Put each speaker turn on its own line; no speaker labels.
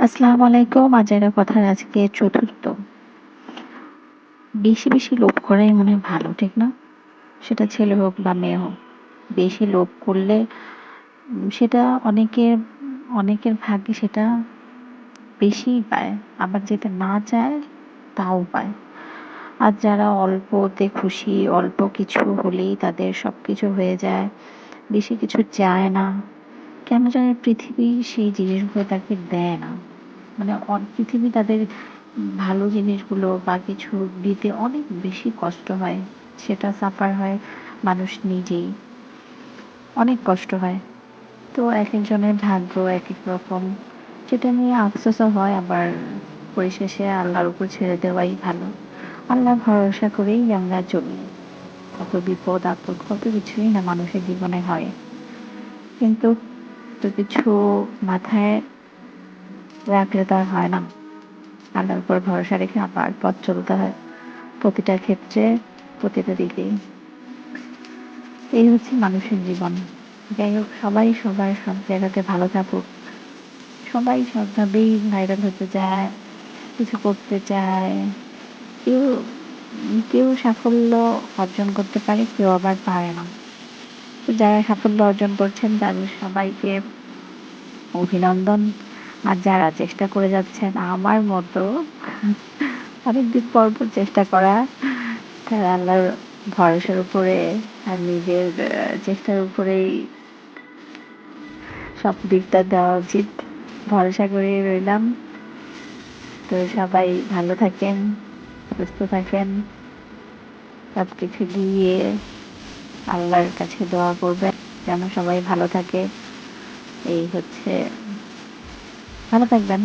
আসসালামু আলাইকুম। আজাইরা কথার আজকে চতুর্থ। বেশি, বেশি লোভ করাই মনে হয় ভালো, ঠিক না? সেটা ছেলে হোক বা মেয়ে হোক। বেশি লোভ করলে সেটা অনেকের ভাগ্যে সেটা বেশিই পায়। আবার যেটা না চায় তাও পায়। আর যারা অল্পতে খুশি, অল্প কিছু হলেই তাদের সবকিছু হয়ে যায়, বেশি কিছু চায় না, কেন জানি পৃথিবী সেই জিনিসগুলো তাকে দেয় না। মানে পৃথিবী তাদের ভালো জিনিসগুলো বা কিছু দিতে অনেক বেশি কষ্ট হয়। সেটা সাফার হয় মানুষ নিজেই। অনেক কষ্ট হয়। তো একেকজনের ভাগ্য একেক রকম। সেটা নিয়ে আফসোসও হয়, আবার পরিশেষে আল্লাহর উপর ছেড়ে দেওয়াই ভালো। আল্লাহ ভরসা করেই আমরা চলি। কত বিপদ আপদ কত কিছুই না মানুষের জীবনে হয়। কিন্তু এত কিছু মাথায় রাখলে তো আর হয় না। আল্লাহর উপর ভরসা রেখে আবার পথ চলতে হয় প্রতিটা ক্ষেত্রে, প্রতিটা দিকেই। এই হচ্ছে মানুষের জীবন। যাই হোক, সবাই সবার সব জায়গাতে ভালো থাকুক। সবাই সবভাবেই ভাইরাল হতে চায়, কিছু করতে চায়। কেউ কেউ সাফল্য অর্জন করতে পারে, কেউ আবার পারে না। তো যারা সাফল্য অর্জন করছেন তাদের সবাইকে অভিনন্দন। আর যারা চেষ্টা করে যাচ্ছেন আমার মতো অনেকদিন পর পর চেষ্টা করা, তারা আল্লাহর ভরসার উপরে আর নিজের চেষ্টার উপরেই সব দিকটা দেওয়া উচিত। ভরসা করে রইলাম। তো সবাই ভালো থাকেন, সুস্থ থাকেন। সব কিছু দিয়ে আল্লাহর কাছে দোয়া করবেন যেন সবাই ভালো থাকে। এই হচ্ছে, ভালো থাকবেন।